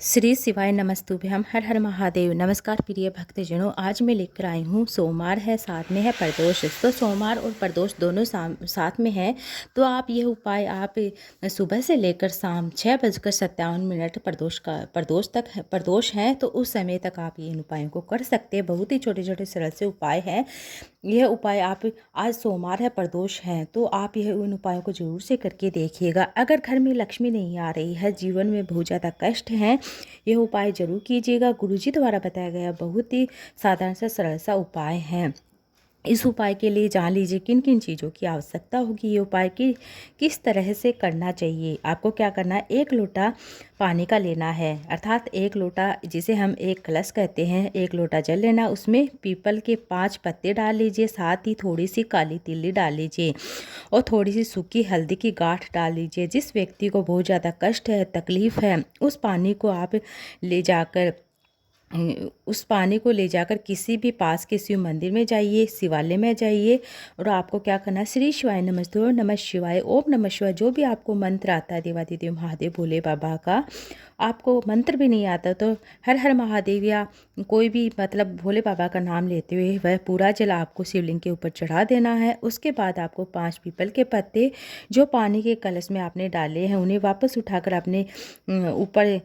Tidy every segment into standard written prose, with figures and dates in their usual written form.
श्री शिवाय नमस्तुभ्यम। हर हर महादेव। नमस्कार प्रिय भक्तजनों, आज मैं लेकर आई हूँ, सोमवार है, साथ में है प्रदोष। तो सोमवार और प्रदोष दोनों साथ में है। तो आप यह उपाय आप सुबह से लेकर शाम 6:57 प्रदोष है तो उस समय तक आप इन उपायों को कर सकते हैं। बहुत ही छोटे छोटे सरल से उपाय हैं। यह उपाय आप आज सोमवार है, प्रदोष है, तो आप यह उन उपायों को जरूर से करके देखिएगा। अगर घर में लक्ष्मी नहीं आ रही है, जीवन में बहुत ज़्यादा कष्ट है, यह उपाय जरूर कीजिएगा। गुरुजी द्वारा बताया गया बहुत ही साधारण सा सरल सा उपाय है। इस उपाय के लिए जान लीजिए किन किन चीज़ों की आवश्यकता होगी। ये उपाय किस तरह से करना चाहिए। आपको क्या करना है, 1 लोटा पानी का लेना है, अर्थात 1 लोटा जिसे हम एक कलश कहते हैं। 1 लोटा जल लेना, उसमें पीपल के 5 पत्ते डाल लीजिए, साथ ही थोड़ी सी काली तिल्ली डाल लीजिए और थोड़ी सी सूखी हल्दी की गांठ डाल लीजिए। जिस व्यक्ति को बहुत ज़्यादा कष्ट है, तकलीफ़ है, उस पानी को आप ले जाकर किसी भी पास के शिव मंदिर में जाइए, शिवालय में जाइए और आपको क्या करना है, श्री शिवाय नमस्ते, ओम नमः शिवाय, ओम नमः शिवाय, जो भी आपको मंत्र आता है देवादिदेव महादेव भोले बाबा का। आपको मंत्र भी नहीं आता तो हर हर महादेव या कोई भी मतलब भोले बाबा का नाम लेते हुए वह पूरा जल आपको शिवलिंग के ऊपर चढ़ा देना है। उसके बाद आपको 5 पीपल के पत्ते जो पानी के कलश में आपने डाले हैं उन्हें वापस उठाकर अपने ऊपर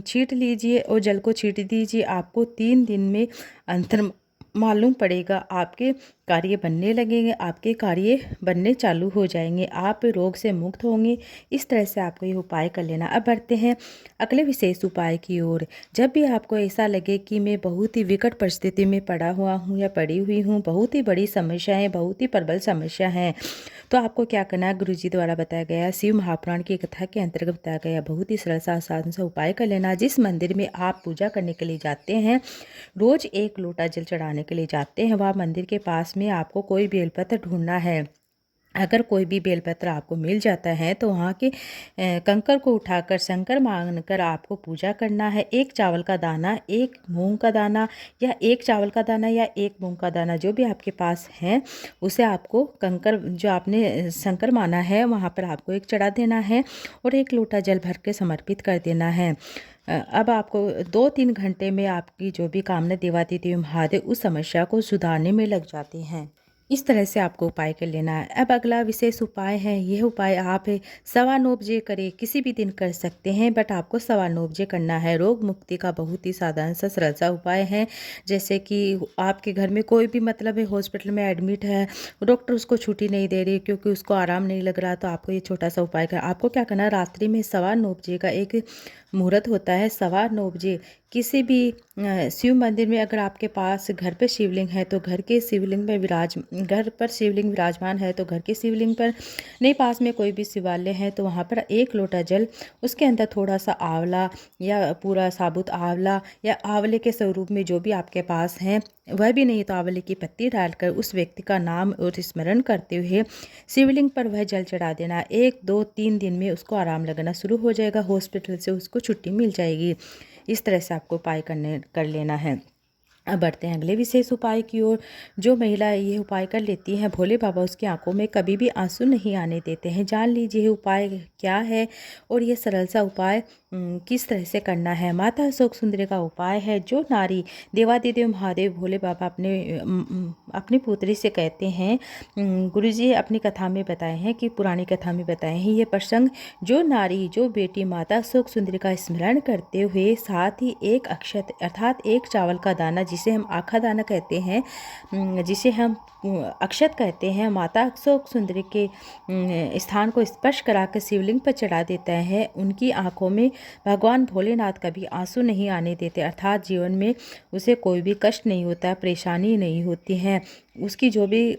छीट लीजिए और जल को छीट दीजिए। आपको 3 दिन में अंतर मालूम पड़ेगा, आपके कार्य बनने लगेंगे, आपके कार्य बनने चालू हो जाएंगे, आप रोग से मुक्त होंगे। इस तरह से आपको ये उपाय कर लेना। अब बढ़ते हैं अगले विशेष उपाय की ओर। जब भी आपको ऐसा लगे कि मैं बहुत ही विकट परिस्थिति में पड़ा हुआ हूँ या पड़ी हुई हूँ, बहुत ही बड़ी समस्या है, बहुत ही प्रबल समस्या है, तो आपको क्या करना है, गुरुजी द्वारा बताया गया शिव महापुराण की कथा के अंतर्गत बताया गया बहुत ही सरल सा आसान सा उपाय कर लेना। जिस मंदिर में आप पूजा करने के लिए जाते हैं, रोज 1 लोटा जल चढ़ाने के लिए जाते हैं, वह मंदिर के पास में आपको कोई बेलपत्र ढूंढना है। अगर कोई भी बेलपत्र आपको मिल जाता है तो वहाँ के कंकर को उठाकर शंकर मानकर आपको पूजा करना है। 1 चावल का दाना, 1 मूंग का दाना या 1 चावल का दाना या 1 मूंग का दाना जो भी आपके पास है, उसे आपको कंकर जो आपने शंकर माना है वहाँ पर आपको एक चढ़ा देना है और 1 लोटा जल भर के समर्पित कर देना है। अब आपको 2-3 घंटे में आपकी जो भी कामना देवादिदेव महादेव उस समस्या को सुधारने में लग जाते हैं। इस तरह से आपको उपाय कर लेना है। अब अगला विशेष उपाय है, यह उपाय आप 9:15 बजे करें, किसी भी दिन कर सकते हैं, बट आपको 9:15 बजे करना है। रोग मुक्ति का बहुत ही साधारण सा सरल सा उपाय है। जैसे कि आपके घर में कोई भी मतलब है हॉस्पिटल में एडमिट है, डॉक्टर उसको छुट्टी नहीं दे रही क्योंकि उसको आराम नहीं लग रहा, तो आपको ये छोटा सा उपाय करना। आपको क्या करना है, रात्रि में 9:15 बजे का एक मुहूर्त होता है। 9:15 बजे किसी भी शिव मंदिर में, अगर आपके पास घर पे शिवलिंग है तो घर पर शिवलिंग विराजमान है तो घर के शिवलिंग पर, नहीं पास में कोई भी शिवालय है तो वहाँ पर 1 लोटा जल, उसके अंदर थोड़ा सा आंवला या पूरा साबुत आंवला या आंवले के स्वरूप में जो भी आपके पास है, वह भी नहीं तो आंवले की पत्ती डालकर उस व्यक्ति का नाम और स्मरण करते हुए शिवलिंग पर वह जल चढ़ा देना। 1-2-3 दिन में उसको आराम लगना शुरू हो जाएगा, हॉस्पिटल से उसको छुट्टी मिल जाएगी। इस तरह से आपको उपाय कर लेना है। अब बढ़ते हैं अगले विशेष उपाय की ओर। जो महिला ये उपाय कर लेती है, भोले बाबा उसकी आंखों में कभी भी आंसू नहीं आने देते हैं। जान लीजिए उपाय क्या है और ये सरल सा उपाय किस तरह से करना है। माता अशोक सुंदरी का उपाय है। जो नारी देवादिदेव महादेव भोले बाबा अपनी पुत्री से कहते हैं, गुरुजी अपनी कथा में बताए हैं कि पुरानी कथा में बताए हैं ये प्रसंग, जो नारी जो बेटी माता अशोक सुंदरी का स्मरण करते हुए साथ ही 1 अक्षत अर्थात 1 चावल का दाना जिसे हम आखा दाना कहते हैं, जिसे हम अक्षत कहते हैं, माता अशोक सुंदरी के स्थान को स्पर्श करा कर शिवलिंग पर चढ़ा देता है, उनकी आंखों में भगवान भोलेनाथ कभी आंसू नहीं आने देते, अर्थात जीवन में उसे कोई भी कष्ट नहीं होता, परेशानी नहीं होती है। उसकी जो भी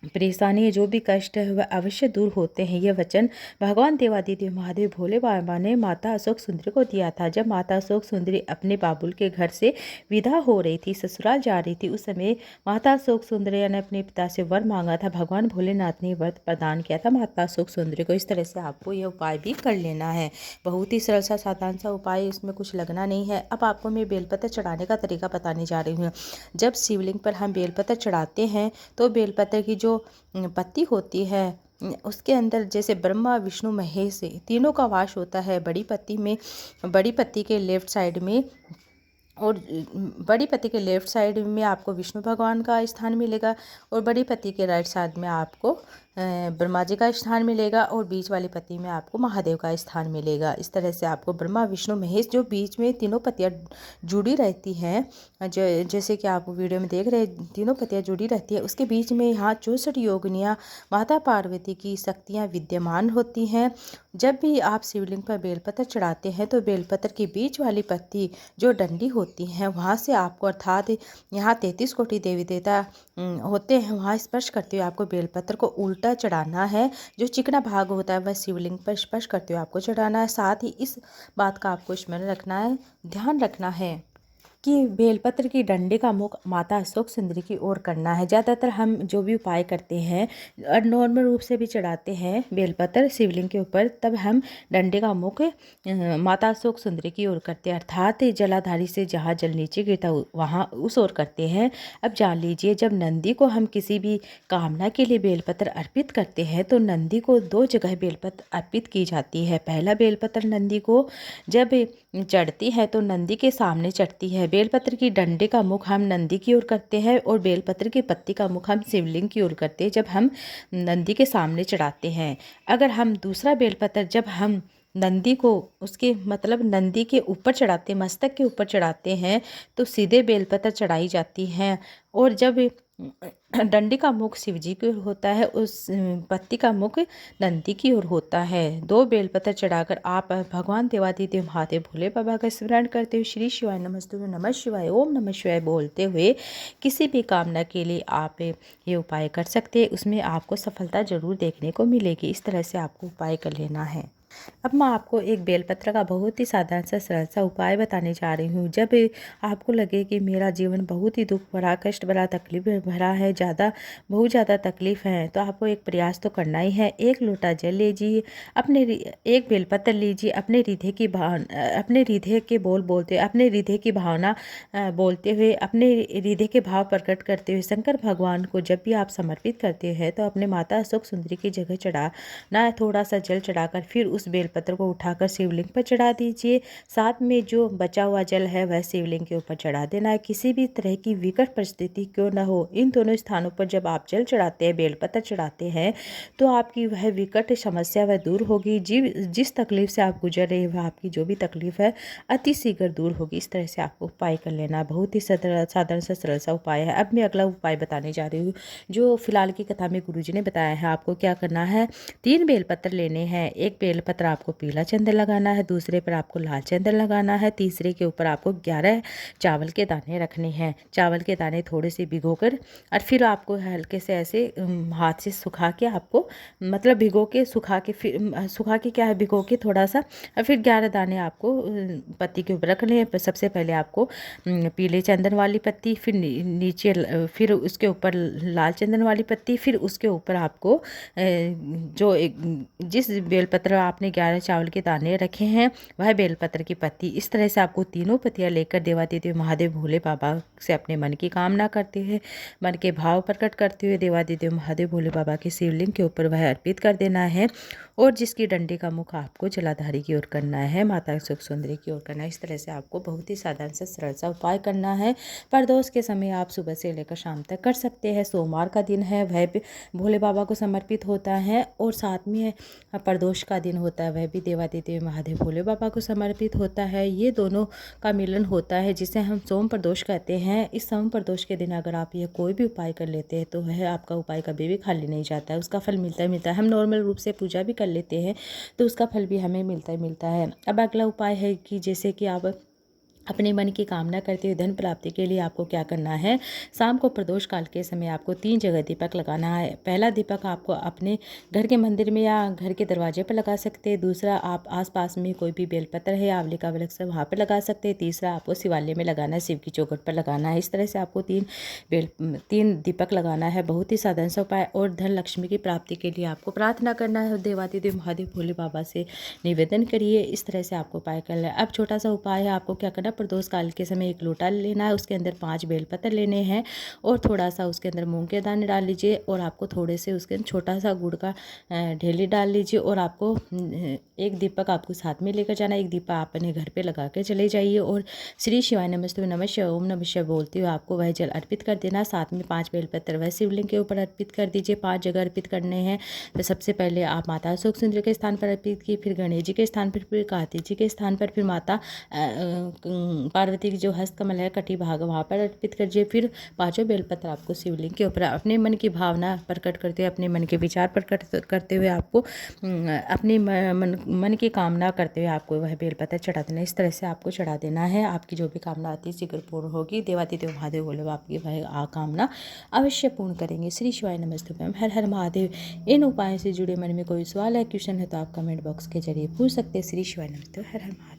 परेशानी, जो भी कष्ट है वह अवश्य दूर होते हैं। यह वचन भगवान देवादिदेव महादेव भोले बाबा ने माता अशोक सुंदरी को दिया था। जब माता अशोक सुंदरी अपने बाबुल के घर से विदा हो रही थी, ससुराल जा रही थी, उस समय माता अशोक सुंदरी ने अपने पिता से वर मांगा था। भगवान भोलेनाथ ने वर प्रदान किया था माता अशोक सुंदरी को। इस तरह से आपको यह उपाय भी कर लेना है। बहुत ही सरल सा साधारण सा उपाय, इसमें कुछ लगना नहीं है। अब आपको मैं बेलपत्र चढ़ाने का तरीका बताने जा रही हूँ। जब शिवलिंग पर हम बेलपत्र चढ़ाते हैं तो बेलपत्र की जो पत्ती होती है उसके अंदर जैसे ब्रह्मा विष्णु महेश तीनों का वास होता है। बड़ी पत्ती में, बड़ी पत्ती के लेफ्ट साइड में और बड़ी पत्ती के लेफ्ट साइड में आपको विष्णु भगवान का स्थान मिलेगा और बड़ी पत्ती के राइट साइड में आपको ब्रह्मा जी का स्थान मिलेगा और बीच वाली पत्ती में आपको महादेव का स्थान मिलेगा। इस तरह से आपको ब्रह्मा विष्णु महेश जो बीच में तीनों पत्तियां जुड़ी रहती हैं, जैसे कि आप वीडियो में देख रहे हैं, तीनों पत्तियां जुड़ी रहती है, उसके बीच में यहाँ 64 योगिनियाँ माता पार्वती की शक्तियाँ विद्यमान होती हैं। जब भी आप शिवलिंग पर बेलपत्र चढ़ाते हैं तो बेलपत्र की बीच वाली पत्ती जो डंडी होती हैं वहाँ से आपको, अर्थात यहाँ 33 कोटि देवी देवता होते हैं, वहाँ स्पर्श करते हुए आपको बेलपत्र को उल्टा चढ़ाना है। जो चिकना भाग होता है वह शिवलिंग पर स्पर्श करते हुए आपको चढ़ाना है। साथ ही इस बात का आपको स्मरण रखना है, ध्यान रखना है कि बेलपत्र की डंडे का मुख माता अशोक सुंदरी की ओर करना है। ज़्यादातर हम जो भी उपाय करते हैं और नॉर्मल रूप से भी चढ़ाते हैं बेलपत्र शिवलिंग के ऊपर, तब हम डंडे का मुख माता अशोक सुंदरी की ओर करते हैं, अर्थात जलाधारी से जहाँ जल नीचे गिरता वहाँ उस ओर करते हैं। अब जान लीजिए, जब नंदी को हम किसी भी कामना के लिए बेलपत्र अर्पित करते हैं तो नंदी को 2 जगह बेलपत्र अर्पित की जाती है। पहला बेलपत्र नंदी को जब चढ़ती है तो नंदी के सामने चढ़ती है। बेलपत्र की डंडे का मुख हम नंदी की ओर करते हैं और बेलपत्र की पत्ती का मुख हम शिवलिंग की ओर करते हैं जब हम नंदी के सामने चढ़ाते हैं। अगर हम दूसरा बेलपत्र जब हम नंदी को, उसके मतलब नंदी के ऊपर चढ़ाते, मस्तक के ऊपर चढ़ाते हैं तो सीधे बेलपत्र चढ़ाई जाती हैं। और जब डंडी का मुख शिव जी की ओर होता है, उस पत्ती का मुख नंदी की ओर होता है। 2 बेलपत्र चढ़ाकर आप भगवान देवादिदेव महादेव भोले बाबा का स्मरण करते हुए श्री शिवाय नमस्तुभ्यं नमः शिवाय ओम नमः शिवाय बोलते हुए किसी भी कामना के लिए आप ये उपाय कर सकते हैं। उसमें आपको सफलता जरूर देखने को मिलेगी। इस तरह से आपको उपाय कर लेना है। अब मैं आपको एक बेलपत्र का बहुत ही साधारण सा सरल सा उपाय बताने जा रही हूँ। जब आपको लगे कि मेरा जीवन बहुत ही दुख भरा, कष्ट भरा, तकलीफ भरा है, बहुत ज़्यादा तकलीफ है, तो आपको एक प्रयास तो करना ही है। 1 लोटा जल लीजिए, एक बेलपत्र लीजिए, अपने हृदय के बोल बोलते, अपने हृदय की भावना बोलते हुए, अपने हृदय के भाव प्रकट करते हुए शंकर भगवान को जब भी आप समर्पित करते हैं तो अपने माता अशोक सुंदरी की जगह चढ़ाना, थोड़ा सा जल चढ़ाकर फिर उस बेलपत्र को उठाकर शिवलिंग पर चढ़ा दीजिए। साथ में जो बचा हुआ जल है वह शिवलिंग के ऊपर चढ़ा देना है। किसी भी तरह की विकट परिस्थिति क्यों न हो, इन दोनों स्थानों पर जब आप जल चढ़ाते हैं, बेलपत्र चढ़ाते हैं, तो आपकी वह विकट समस्या वह दूर होगी। जिस तकलीफ से आप गुजर रहे हैं वह आपकी जो भी तकलीफ है अति शीघ्र दूर होगी। इस तरह से आपको उपाय कर लेना है। बहुत ही साधारण सा सरल सा उपाय है। अब मैं अगला उपाय बताने जा रही हूँ जो फिलहाल की कथा में गुरुजी ने बताया है। आपको क्या करना है, 3 बेलपत्र लेने हैं। एक बेलपत्र आपको पीला चंदन लगाना है, दूसरे पर आपको लाल चंदन लगाना है, तीसरे के ऊपर आपको 11 चावल के दाने रखने हैं। चावल के दाने थोड़े से भिगोकर और फिर आपको हल्के से ऐसे हाथ से सुखा के, आपको मतलब भिगो के सुखा के, फिर सुखा के क्या है, भिगो के थोड़ा सा, और फिर 11 दाने आपको पत्ती के ऊपर रखने हैं। सबसे पहले आपको पीले चंदन वाली पत्ती, फिर नीचे, फिर उसके ऊपर लाल चंदन वाली पत्ती, फिर उसके ऊपर आपको जिस बेलपत्र आपने 11 चावल के दाने रखे हैं वह बेलपत्र की पत्ती, इस तरह से आपको तीनों पत्तियां लेकर देवादिदेव महादेव भोले बाबा से अपने मन की कामना करते हुए, मन के भाव प्रकट करते हुए देवादिदेव महादेव भोले बाबा के शिवलिंग के ऊपर वह अर्पित कर देना है। और जिसकी डंडी का मुख आपको जलाधारी की ओर करना है, माता सुख सुंदरी की ओर करना है। इस तरह से आपको बहुत ही साधारण सा सरल सा उपाय करना है। प्रदोष के समय आप सुबह से लेकर शाम तक कर सकते हैं। सोमवार का दिन है, वह भी भोले बाबा को समर्पित होता है, और साथ में प्रदोष का दिन होता है वह भी देवादिदेव महादेव भोले बाबा को समर्पित होता है। ये दोनों का मिलन होता है जिसे हम सोम प्रदोष कहते हैं। इस सोम प्रदोष के दिन अगर आप ये कोई भी उपाय कर लेते हैं तो वह आपका उपाय कभी भी खाली नहीं जाता है, उसका फल मिलता है। हम नॉर्मल रूप से पूजा भी कर लेते हैं तो उसका फल भी हमें मिलता है। अब अगला उपाय है कि जैसे कि आप अपने मन की कामना करते हुए धन प्राप्ति के लिए आपको क्या करना है, शाम को प्रदोष काल के समय आपको 3 जगह दीपक लगाना है। पहला दीपक आपको अपने घर के मंदिर में या घर के दरवाजे पर लगा सकते हैं। दूसरा आप आसपास में कोई भी बेलपत्र है, आंवले का वृक्ष है, वहाँ पर लगा सकते हैं। तीसरा आपको शिवालय में लगाना है, शिव की चौखट पर लगाना है। इस तरह से आपको 3 दीपक लगाना है। बहुत ही साधारण सा उपाय। और धन लक्ष्मी की प्राप्ति के लिए आपको प्रार्थना करना है, देवादिदेव महादेव भोले बाबा से निवेदन करिए। इस तरह से आपको उपाय करना है। अब छोटा सा उपाय है, आपको क्या करना, प्रदोष काल के समय एक लोटा लेना है, उसके अंदर 5 बेलपत्र लेने हैं और थोड़ा सा उसके अंदर मूंग के दाने डाल लीजिए और आपको थोड़े से उसके अंदर छोटा सा गुड़ का ढेली डाल लीजिए और आपको एक दीपक आपको साथ में लेकर जाना। एक दीपक आप अपने घर पे लगा के चले जाइए और श्री शिवाय नमस्ते नमः शिवाय ओम नमः शिवाय बोलते हुए आपको वह जल अर्पित कर देना। साथ में 5 बेलपत्र वह शिवलिंग के ऊपर अर्पित कर दीजिए। 5 जगह अर्पित करने हैं। तो सबसे पहले आप माता अशोक सुंदरी के स्थान पर अर्पित की, फिर गणेश जी के स्थान पर, फिर कार्तिक जी के स्थान पर, फिर माता पार्वती की जो हस्तकमल है कटी भाग वहाँ पर अर्पित करिए। फिर 5 बेलपत्र आपको शिवलिंग के ऊपर अपने मन की भावना प्रकट करते हुए, अपने मन के विचार प्रकट करते हुए आपको अपनी मन की कामना करते हुए आपको वह बेलपत्र चढ़ा देना। इस तरह से आपको चढ़ा देना है। आपकी जो भी कामना आती है शीघ्र पूर्ण होगी। देवादिदेव महादेव बोले आपकी वह कामना अवश्य पूर्ण करेंगे। श्री शिवाय नमस्ते मैम, हर हर महादेव। इन उपायों से जुड़े मन में कोई सवाल है, क्वेश्चन है तो आप कमेंट बॉक्स के जरिए पूछ सकते हैं। श्री शिवाय नमस्ते, हर हर महादेव।